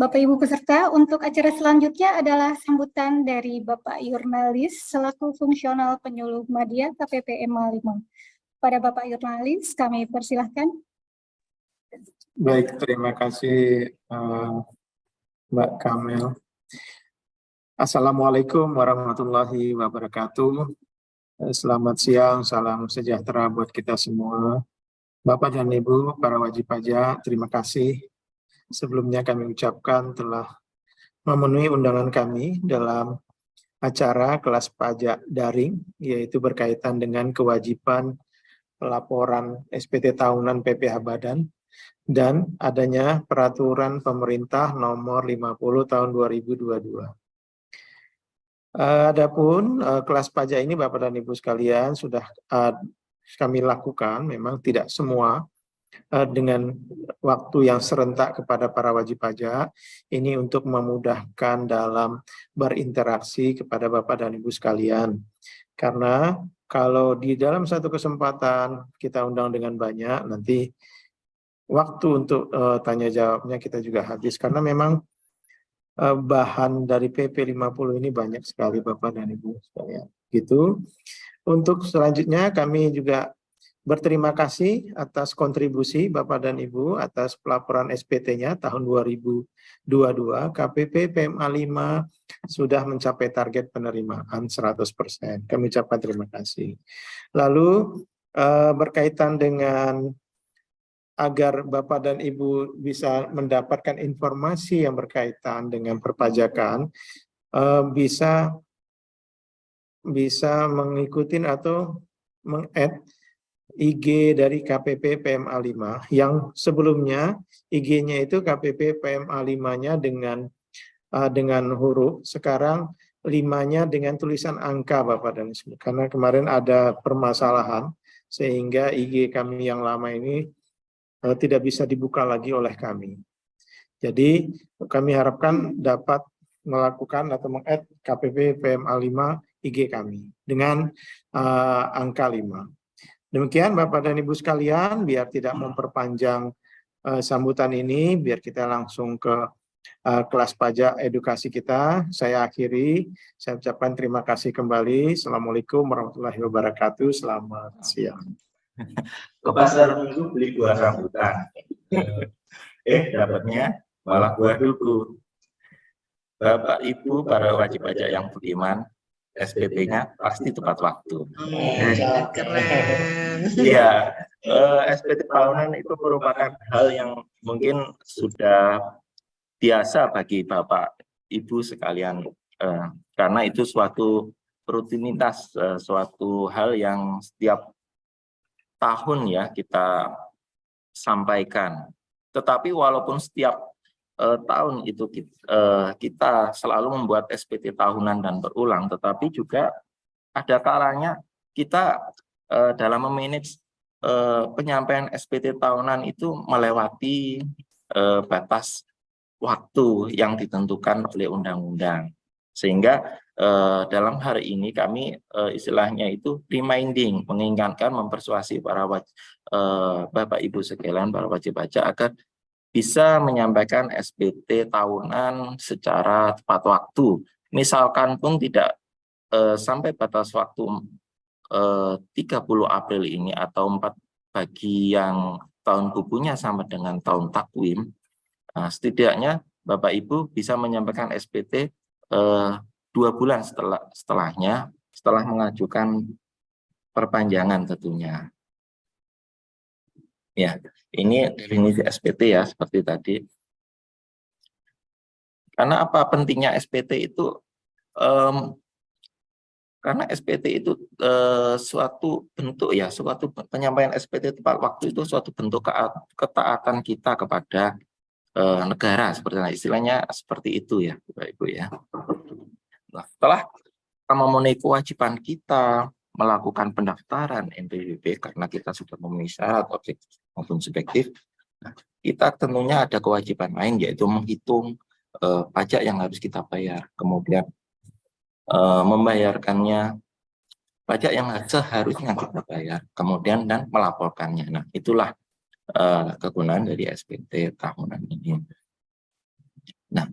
Bapak Ibu peserta, untuk acara selanjutnya adalah sambutan dari Bapak Yurnalis selaku fungsional penyuluh media KPP MA 5. Pada Bapak Yurnalis, kami persilahkan. Baik, terima kasih Mbak Kamel. Assalamualaikum warahmatullahi wabarakatuh. Selamat siang, salam sejahtera buat kita semua. Bapak dan Ibu, para wajib pajak, terima kasih. Sebelumnya kami ucapkan telah memenuhi undangan kami dalam acara kelas pajak daring, yaitu berkaitan dengan kewajiban pelaporan SPT tahunan PPh Badan dan adanya peraturan pemerintah nomor 50 tahun 2022. Adapun kelas pajak ini Bapak dan Ibu sekalian sudah kami lakukan, memang tidak semua dengan waktu yang serentak kepada para wajib pajak, ini untuk memudahkan dalam berinteraksi kepada Bapak dan Ibu sekalian. Karena kalau di dalam satu kesempatan kita undang dengan banyak, nanti waktu untuk tanya jawabnya kita juga habis. Karena memang bahan dari PP 50 ini banyak sekali Bapak dan Ibu sekalian. Gitu. Untuk selanjutnya kami juga berterima kasih atas kontribusi Bapak dan Ibu atas pelaporan SPT-nya tahun 2022. KPP PMA 5 sudah mencapai target penerimaan 100%. Kami ucapkan terima kasih. Lalu berkaitan dengan agar Bapak dan Ibu bisa mendapatkan informasi yang berkaitan dengan perpajakan, bisa mengikuti atau meng-add IG dari KPP PMA 5 yang sebelumnya IG-nya itu KPP PMA 5-nya dengan huruf, sekarang 5-nya dengan tulisan angka Bapak dan Ibu. Karena kemarin ada permasalahan sehingga IG kami yang lama ini tidak bisa dibuka lagi oleh kami. Jadi kami harapkan dapat melakukan atau meng-add KPP PMA 5 IG kami dengan angka 5. Demikian Bapak dan Ibu sekalian, biar tidak memperpanjang sambutan ini, biar kita langsung ke kelas pajak edukasi kita. Saya akhiri, saya ucapkan terima kasih kembali. Assalamualaikum warahmatullahi wabarakatuh. Selamat siang. Ke pasar minggu beli buah rambutan. Dapatnya malah buah duku. Bapak Ibu para wajib pajak yang budiman, SPT-nya pasti tepat waktu. Keren. Iya, SPT tahunan itu merupakan hal yang mungkin sudah biasa bagi Bapak Ibu sekalian, karena itu suatu rutinitas, suatu hal yang setiap tahun ya kita sampaikan. Tetapi walaupun setiap tahun itu kita selalu membuat SPT tahunan dan berulang, tetapi juga ada kalanya kita dalam memanage penyampaian SPT tahunan itu melewati batas waktu yang ditentukan oleh undang-undang. Sehingga dalam hari ini kami istilahnya itu reminding, mengingatkan, mempersuasi para Bapak Ibu sekalian, para wajib pajak agar bisa menyampaikan SPT tahunan secara tepat waktu. Misalkan pun tidak sampai batas waktu 30 April ini atau 4 bagi yang tahun bukunya sama dengan tahun takwim, setidaknya Bapak Ibu bisa menyampaikan SPT 2 bulan setelahnya, setelah mengajukan perpanjangan tentunya. Ya, ini definisi SPT ya, seperti tadi. Karena apa pentingnya SPT itu? Karena SPT itu suatu bentuk ya, suatu penyampaian SPT tepat waktu itu suatu bentuk ketaatan kita kepada negara, seperti istilahnya seperti itu ya, Bapak Ibu ya. Nah, setelah kita memenuhi kewajiban kita melakukan pendaftaran NPWP karena kita sudah memenuhi syarat objektif maupun subjektif, kita tentunya ada kewajiban lain yaitu menghitung pajak yang harus kita bayar, kemudian membayarkannya pajak yang seharusnya kita bayar, kemudian dan melaporkannya. Nah, itulah kegunaan dari SPT tahunan ini. Nah,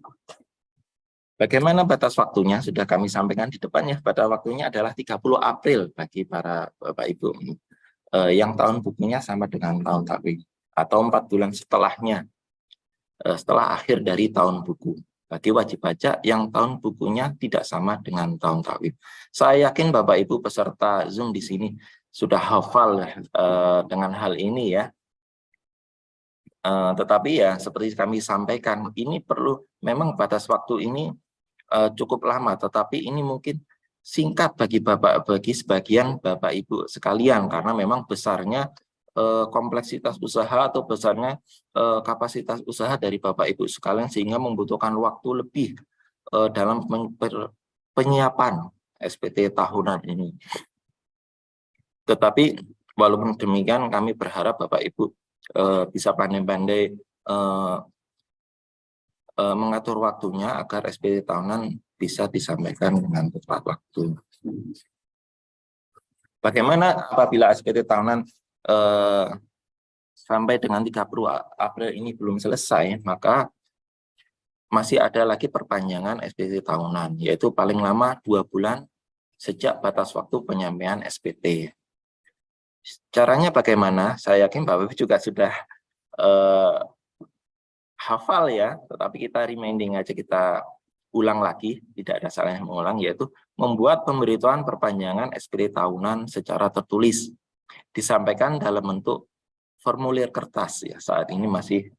bagaimana batas waktunya? Sudah kami sampaikan di depannya, pada waktunya adalah 30 April bagi para Bapak Ibu yang tahun bukunya sama dengan tahun takwim, atau 4 bulan setelahnya, setelah akhir dari tahun buku. Bagi wajib pajak yang tahun bukunya tidak sama dengan tahun takwim. Saya yakin Bapak Ibu peserta Zoom di sini sudah hafal dengan hal ini ya. Tetapi ya seperti kami sampaikan, ini perlu memang batas waktu ini cukup lama, tetapi ini mungkin singkat bagi sebagian Bapak Ibu sekalian, karena memang besarnya kompleksitas usaha atau besarnya kapasitas usaha dari Bapak Ibu sekalian, sehingga membutuhkan waktu lebih dalam penyiapan SPT tahunan ini. Tetapi walaupun demikian, kami berharap Bapak Ibu bisa pandai-pandai mengatur waktunya agar SPT tahunan bisa disampaikan dengan tepat waktu. Bagaimana apabila SPT tahunan sampai dengan 30 April ini belum selesai, maka masih ada lagi perpanjangan SPT tahunan, yaitu paling lama 2 bulan sejak batas waktu penyampaian SPT. Caranya bagaimana? Saya yakin Bapak Ibu juga sudah hafal ya, tetapi kita reminding aja, kita ulang lagi, tidak ada salahnya mengulang, yaitu membuat pemberitahuan perpanjangan SPT tahunan secara tertulis, disampaikan dalam bentuk formulir kertas ya, saat ini masih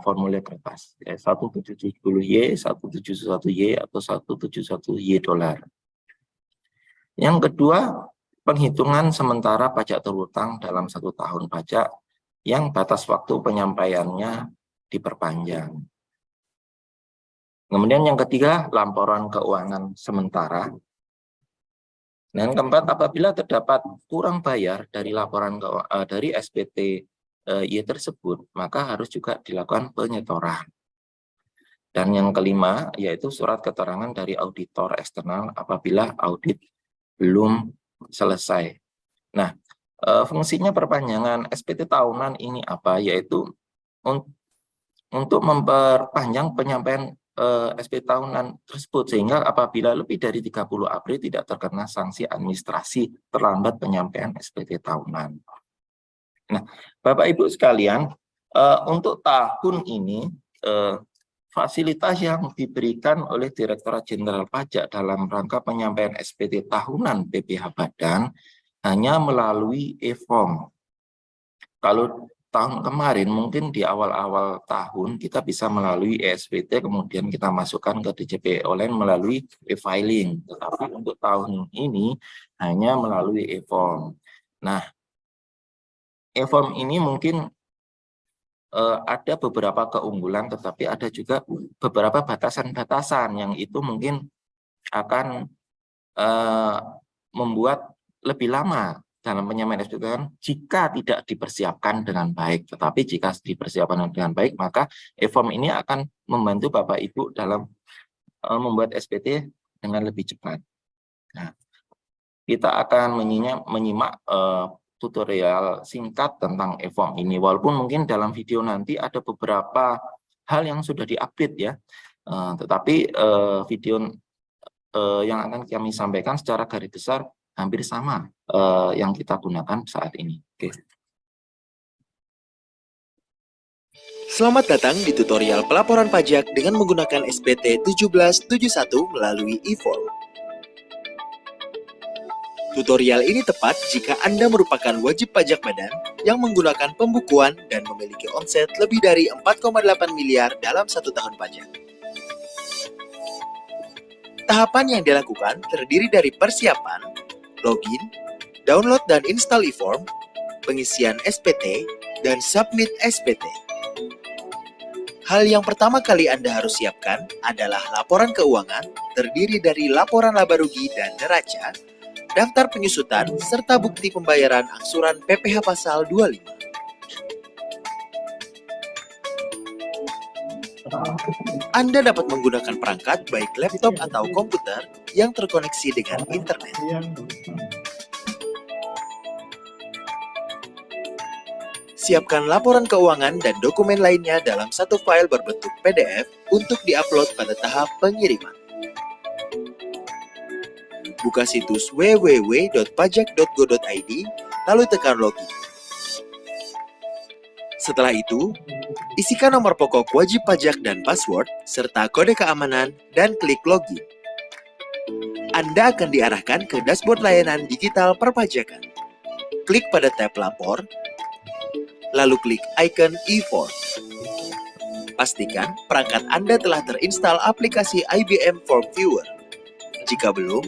formulir kertas ya, 1770Y, 171Y atau 171Y dolar. Yang kedua, penghitungan sementara pajak terutang dalam 1 tahun pajak yang batas waktu penyampaiannya diperpanjang. Kemudian yang ketiga, laporan keuangan sementara. Dan keempat, apabila terdapat kurang bayar dari laporan dari SPT Y tersebut, maka harus juga dilakukan penyetoran. Dan yang kelima, yaitu surat keterangan dari auditor eksternal apabila audit belum selesai. Nah, fungsinya perpanjangan SPT tahunan ini apa? Yaitu untuk memperpanjang penyampaian SPT tahunan tersebut, sehingga apabila lebih dari 30 April tidak terkena sanksi administrasi terlambat penyampaian SPT tahunan. Nah, Bapak Ibu sekalian, untuk tahun ini fasilitas yang diberikan oleh Direktorat Jenderal Pajak dalam rangka penyampaian SPT tahunan BPH Badan hanya melalui e-form. Kalau tahun kemarin mungkin di awal-awal tahun kita bisa melalui e-SPT, kemudian kita masukkan ke DJP online melalui e-filing. Tetapi untuk tahun ini hanya melalui e-form. Nah, e-form ini mungkin ada beberapa keunggulan, tetapi ada juga beberapa batasan-batasan yang itu mungkin akan membuat lebih lama dalam penyampaian SPT jika tidak dipersiapkan dengan baik. Tetapi jika dipersiapkan dengan baik, maka e-form ini akan membantu Bapak Ibu dalam membuat SPT dengan lebih cepat. Nah, kita akan menyimak tutorial singkat tentang e-form ini. Walaupun mungkin dalam video nanti ada beberapa hal yang sudah diupdate ya, tetapi video yang akan kami sampaikan secara garis besar hampir sama yang kita gunakan saat ini. Oke. Selamat datang di tutorial pelaporan pajak dengan menggunakan SPT 1771 melalui e-form. Tutorial ini tepat jika Anda merupakan wajib pajak badan yang menggunakan pembukuan dan memiliki omset lebih dari 4,8 miliar dalam 1 tahun pajak. Tahapan yang dilakukan terdiri dari persiapan, login, download dan install e-form, pengisian SPT, dan submit SPT. Hal yang pertama kali Anda harus siapkan adalah laporan keuangan, terdiri dari laporan laba rugi dan neraca, daftar penyusutan, serta bukti pembayaran angsuran PPh pasal 25. Anda dapat menggunakan perangkat baik laptop atau komputer yang terkoneksi dengan internet. Siapkan laporan keuangan dan dokumen lainnya dalam satu file berbentuk PDF untuk diupload pada tahap pengiriman. Buka situs www.pajak.go.id, lalu tekan login. Setelah itu, isikan nomor pokok wajib pajak dan password, serta kode keamanan, dan klik login. Anda akan diarahkan ke dashboard layanan digital perpajakan. Klik pada tab Lapor, lalu klik icon e-form. Pastikan perangkat Anda telah terinstall aplikasi IBM Form Viewer. Jika belum,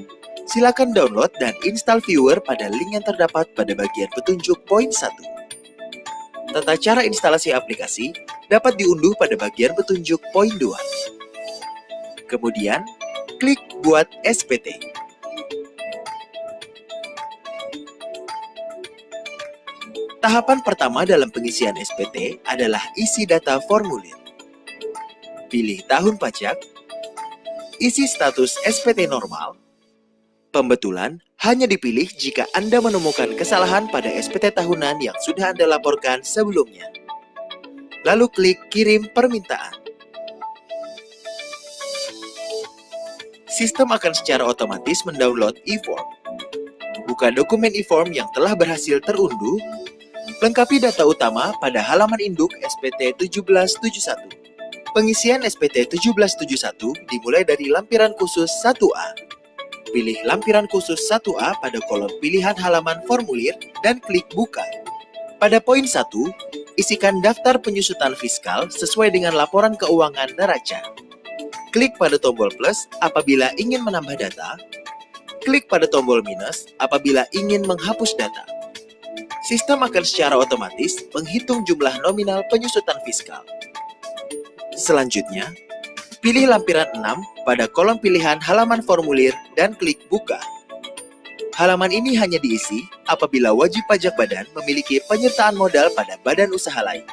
silakan download dan install Viewer pada link yang terdapat pada bagian petunjuk poin 1. Tata cara instalasi aplikasi dapat diunduh pada bagian petunjuk poin 2. Kemudian, klik Buat SPT. Tahapan pertama dalam pengisian SPT adalah isi data formulir. Pilih tahun pajak, isi status SPT normal. Pembetulan hanya dipilih jika Anda menemukan kesalahan pada SPT tahunan yang sudah Anda laporkan sebelumnya. Lalu klik Kirim Permintaan. Sistem akan secara otomatis mendownload e-form. Buka dokumen e-form yang telah berhasil terunduh. Lengkapi data utama pada halaman induk SPT 1771. Pengisian SPT 1771 dimulai dari lampiran khusus 1A. Pilih lampiran khusus 1A pada kolom pilihan halaman formulir dan klik Buka. Pada poin 1, isikan daftar penyusutan fiskal sesuai dengan laporan keuangan neraca. Klik pada tombol plus apabila ingin menambah data. Klik pada tombol minus apabila ingin menghapus data. Sistem akan secara otomatis menghitung jumlah nominal penyusutan fiskal. Selanjutnya, pilih lampiran 6 pada kolom pilihan halaman formulir dan klik Buka. Halaman ini hanya diisi apabila wajib pajak badan memiliki penyertaan modal pada badan usaha lain.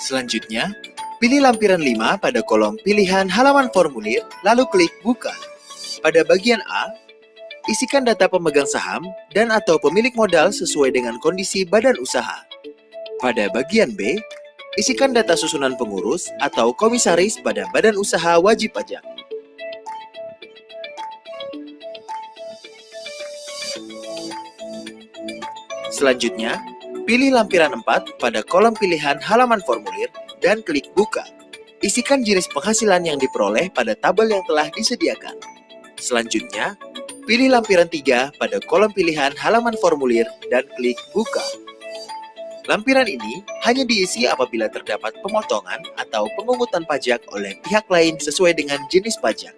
Selanjutnya, pilih lampiran 5 pada kolom pilihan halaman formulir, lalu klik Buka. Pada bagian A, isikan data pemegang saham dan atau pemilik modal sesuai dengan kondisi badan usaha. Pada bagian B, isikan data susunan pengurus atau komisaris pada badan usaha wajib pajak. Selanjutnya, pilih lampiran 4 pada kolom pilihan halaman formulir dan klik Buka. Isikan jenis penghasilan yang diperoleh pada tabel yang telah disediakan. Selanjutnya, pilih lampiran 3 pada kolom pilihan halaman formulir dan klik Buka. Lampiran ini hanya diisi apabila terdapat pemotongan atau pemungutan pajak oleh pihak lain sesuai dengan jenis pajak.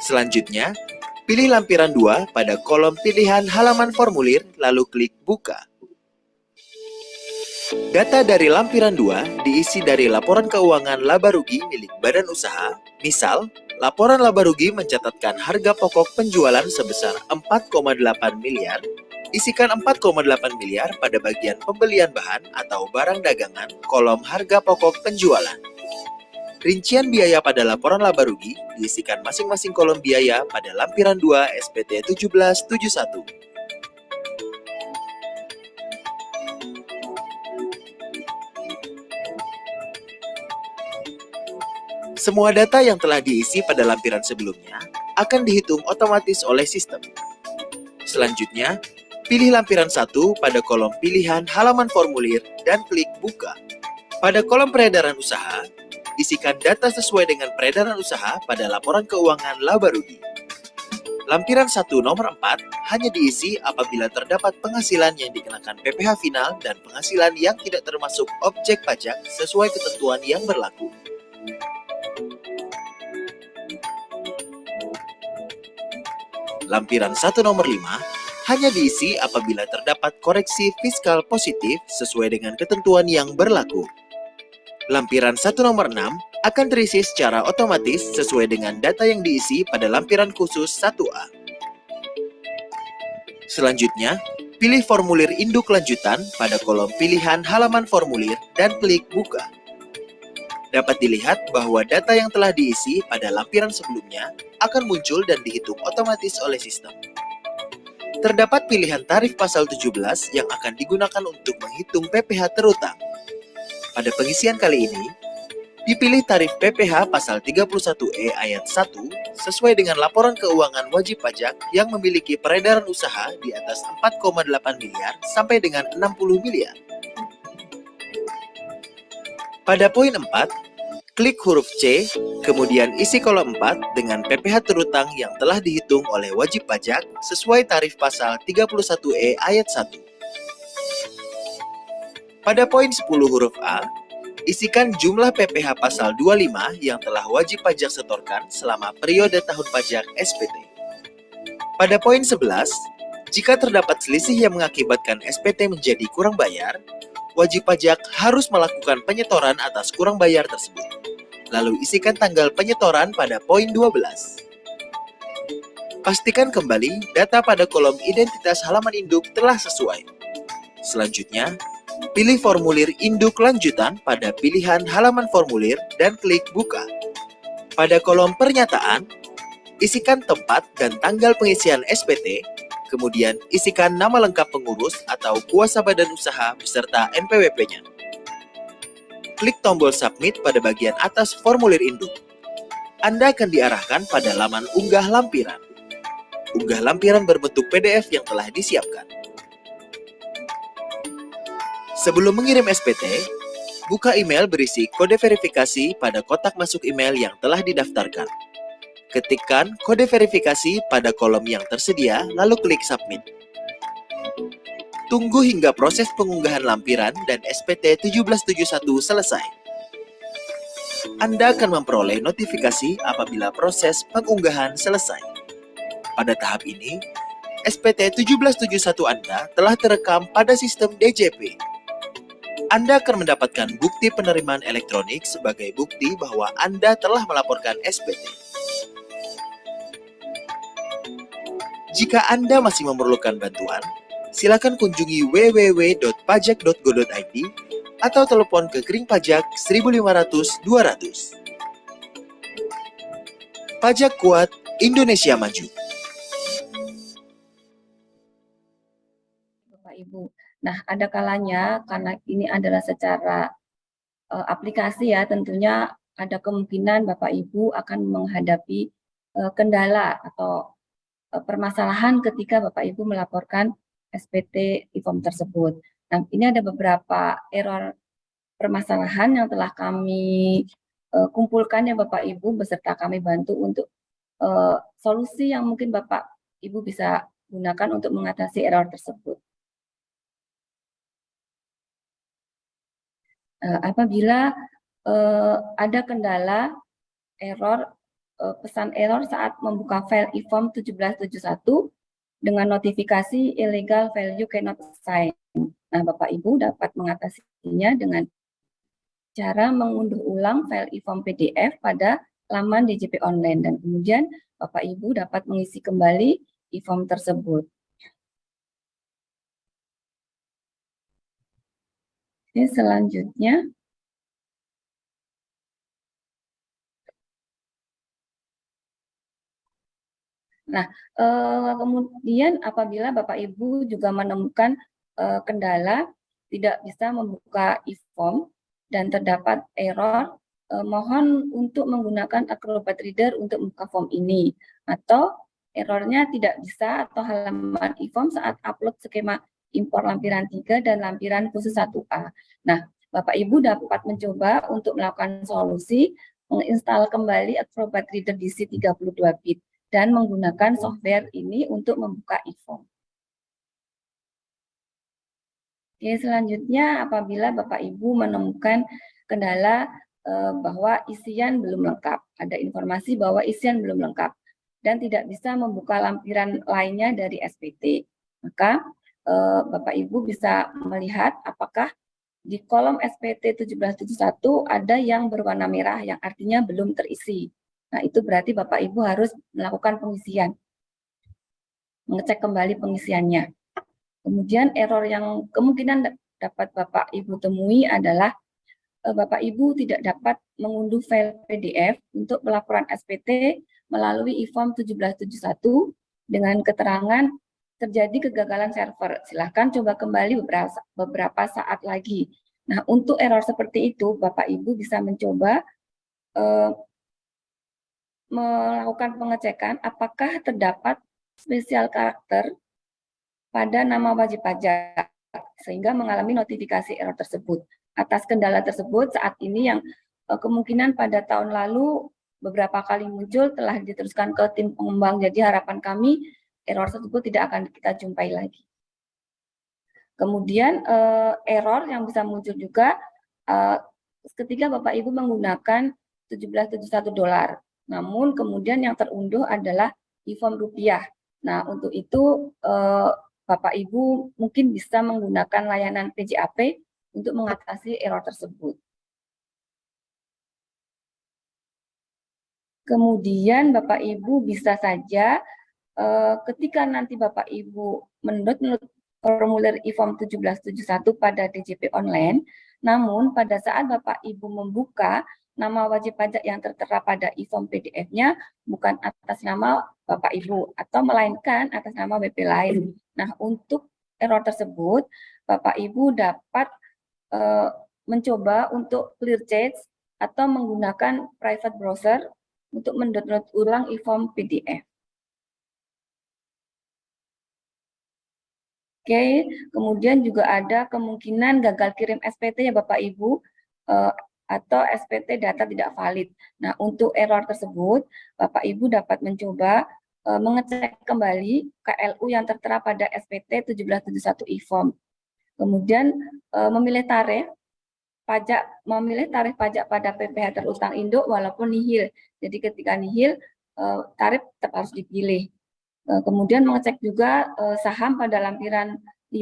Selanjutnya, pilih lampiran 2 pada kolom pilihan halaman formulir lalu klik Buka. Data dari lampiran 2 diisi dari laporan keuangan laba rugi milik badan usaha. Misal, laporan laba rugi mencatatkan harga pokok penjualan sebesar 4,8 miliar. Isikan 4,8 miliar pada bagian pembelian bahan atau barang dagangan kolom harga pokok penjualan. Rincian biaya pada laporan laba rugi diisikan masing-masing kolom biaya pada lampiran 2 SPT 1771. Semua data yang telah diisi pada lampiran sebelumnya akan dihitung otomatis oleh sistem. Selanjutnya, pilih lampiran 1 pada kolom pilihan halaman formulir dan klik Buka. Pada kolom peredaran usaha, isikan data sesuai dengan peredaran usaha pada laporan keuangan laba rugi. Lampiran 1 nomor 4 hanya diisi apabila terdapat penghasilan yang dikenakan PPh final dan penghasilan yang tidak termasuk objek pajak sesuai ketentuan yang berlaku. Lampiran 1 nomor 5 hanya diisi apabila terdapat koreksi fiskal positif sesuai dengan ketentuan yang berlaku. Lampiran 1 nomor 6 akan terisi secara otomatis sesuai dengan data yang diisi pada lampiran khusus 1A. Selanjutnya, pilih formulir induk lanjutan pada kolom pilihan halaman formulir dan klik Buka. Dapat dilihat bahwa data yang telah diisi pada lampiran sebelumnya akan muncul dan dihitung otomatis oleh sistem. Terdapat pilihan tarif pasal 17 yang akan digunakan untuk menghitung PPh terutang. Pada pengisian kali ini, dipilih tarif PPh pasal 31E ayat 1 sesuai dengan laporan keuangan wajib pajak yang memiliki peredaran usaha di atas 4,8 miliar sampai dengan 60 miliar. Pada poin 4, klik huruf C, kemudian isi kolom 4 dengan PPh terutang yang telah dihitung oleh wajib pajak sesuai tarif pasal 31E ayat 1. Pada poin 10 huruf A, isikan jumlah PPh pasal 25 yang telah wajib pajak setorkan selama periode tahun pajak SPT. Pada poin 11, jika terdapat selisih yang mengakibatkan SPT menjadi kurang bayar, wajib pajak harus melakukan penyetoran atas kurang bayar tersebut. Lalu isikan tanggal penyetoran pada poin 12. Pastikan kembali data pada kolom identitas halaman induk telah sesuai. Selanjutnya, pilih formulir induk lanjutan pada pilihan halaman formulir dan klik buka. Pada kolom pernyataan, isikan tempat dan tanggal pengisian SPT, kemudian isikan nama lengkap pengurus atau kuasa badan usaha beserta NPWP-nya. Klik tombol submit pada bagian atas formulir induk. Anda akan diarahkan pada laman unggah lampiran. Unggah lampiran berbentuk PDF yang telah disiapkan. Sebelum mengirim SPT, buka email berisi kode verifikasi pada kotak masuk email yang telah didaftarkan. Ketikkan kode verifikasi pada kolom yang tersedia, lalu klik submit. Tunggu hingga proses pengunggahan lampiran dan SPT 1771 selesai. Anda akan memperoleh notifikasi apabila proses pengunggahan selesai. Pada tahap ini, SPT 1771 Anda telah terekam pada sistem DJP. Anda akan mendapatkan bukti penerimaan elektronik sebagai bukti bahwa Anda telah melaporkan SPT. Jika Anda masih memerlukan bantuan, silakan kunjungi www.pajak.go.id atau telepon ke Kering Pajak 1500 200. Pajak kuat, Indonesia maju. Bapak Ibu. Nah, ada kalanya karena ini adalah secara aplikasi ya, tentunya ada kemungkinan Bapak Ibu akan menghadapi kendala atau permasalahan ketika Bapak Ibu melaporkan SPT e-form tersebut. Nah, ini ada beberapa error permasalahan yang telah kami kumpulkan ya Bapak Ibu beserta kami bantu untuk solusi yang mungkin Bapak Ibu bisa gunakan untuk mengatasi error tersebut. Apabila ada kendala error, pesan error saat membuka file e-form 1771 dengan notifikasi illegal value cannot assign. Nah, Bapak Ibu dapat mengatasinya dengan cara mengunduh ulang file e-form PDF pada laman DJP online dan kemudian Bapak Ibu dapat mengisi kembali e-form tersebut. Oke, selanjutnya. Nah, kemudian apabila Bapak Ibu juga menemukan kendala tidak bisa membuka e-form dan terdapat error, mohon untuk menggunakan Acrobat Reader untuk membuka form ini. Atau errornya tidak bisa atau halaman e-form saat upload skema impor lampiran 3 dan lampiran khusus 1A. Nah, Bapak Ibu dapat mencoba untuk melakukan solusi, menginstal kembali Acrobat Reader DC 32 bit dan menggunakan software ini untuk membuka e-form. Oke, selanjutnya apabila Bapak Ibu menemukan kendala bahwa isian belum lengkap, ada informasi bahwa isian belum lengkap dan tidak bisa membuka lampiran lainnya dari SPT, maka Bapak Ibu bisa melihat apakah di kolom SPT 1771 ada yang berwarna merah yang artinya belum terisi. Nah, itu berarti Bapak Ibu harus melakukan pengisian, mengecek kembali pengisiannya. Kemudian error yang kemungkinan dapat Bapak Ibu temui adalah Bapak Ibu tidak dapat mengunduh file PDF untuk pelaporan SPT melalui e-form 1771 dengan keterangan terjadi kegagalan server. Silahkan coba kembali beberapa saat lagi. Nah, untuk error seperti itu, Bapak Ibu bisa mencoba melakukan pengecekan apakah terdapat spesial karakter pada nama wajib pajak, sehingga mengalami notifikasi error tersebut. Atas kendala tersebut, saat ini yang kemungkinan pada tahun lalu beberapa kali muncul telah diteruskan ke tim pengembang. Jadi harapan kami error tersebut tidak akan kita jumpai lagi. Kemudian error yang bisa muncul juga ketika Bapak Ibu menggunakan $1771. Namun kemudian yang terunduh adalah e-form rupiah. Nah, untuk itu Bapak Ibu mungkin bisa menggunakan layanan PJAP untuk mengatasi error tersebut. Kemudian Bapak Ibu bisa saja ketika nanti Bapak Ibu mendownload formulir e-form 1771 pada DJP online, namun pada saat Bapak Ibu membuka, nama wajib pajak yang tertera pada e-form PDF-nya bukan atas nama Bapak Ibu, atau melainkan atas nama BP lain. Nah, untuk error tersebut, Bapak Ibu dapat mencoba untuk clear change atau menggunakan private browser untuk mendownload ulang e-form PDF. Oke, kemudian juga ada kemungkinan gagal kirim SPT ya Bapak Ibu, atau SPT data tidak valid. Nah, untuk error tersebut, Bapak Ibu dapat mencoba mengecek kembali KLU yang tertera pada SPT 1771 e-form. Kemudian memilih tarif pajak pada PPh terutang induk walaupun nihil. Jadi ketika nihil, tarif tetap harus dipilih. Kemudian mengecek juga saham pada lampiran 5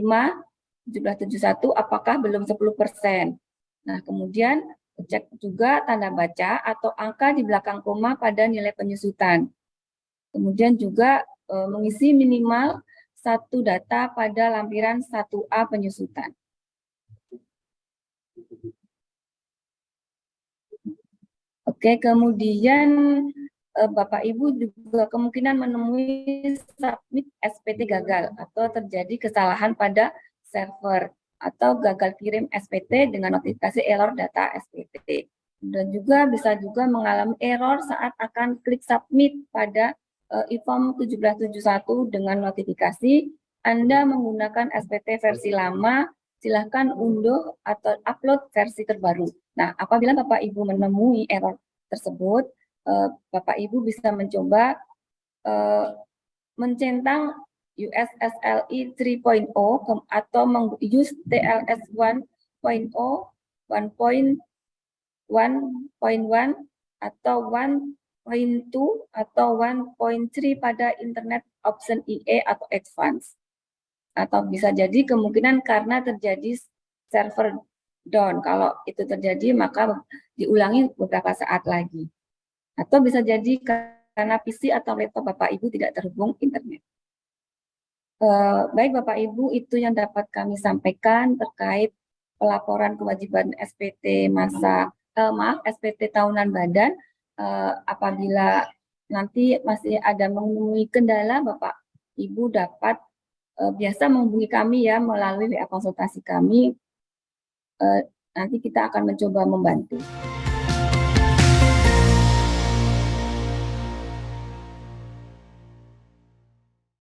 1771 apakah belum 10%. Nah, kemudian cek juga tanda baca atau angka di belakang koma pada nilai penyusutan. Kemudian juga mengisi minimal 1 data pada lampiran 1A penyusutan. Oke, kemudian Bapak Ibu juga kemungkinan menemui submit SPT gagal atau terjadi kesalahan pada server atau gagal kirim SPT dengan notifikasi error data SPT. Dan juga bisa juga mengalami error saat akan klik submit pada e-form 1771 dengan notifikasi Anda menggunakan SPT versi lama, silahkan unduh atau upload versi terbaru. Nah, apabila Bapak Ibu menemui error tersebut, Bapak Ibu bisa mencoba mencentang USSLI 3.0 atau use TLS 1.0, 1.1.1 atau 1.2 atau 1.3 pada Internet Option IE atau Advance. Atau bisa jadi kemungkinan karena terjadi server down. Kalau itu terjadi maka diulangi beberapa saat lagi. Atau bisa jadi karena PC atau laptop Bapak Ibu tidak terhubung internet. Baik Bapak Ibu, itu yang dapat kami sampaikan terkait pelaporan kewajiban SPT SPT tahunan badan. Apabila nanti masih ada menemui kendala, Bapak Ibu dapat biasa menghubungi kami ya melalui WA konsultasi kami. Nanti kita akan mencoba membantu.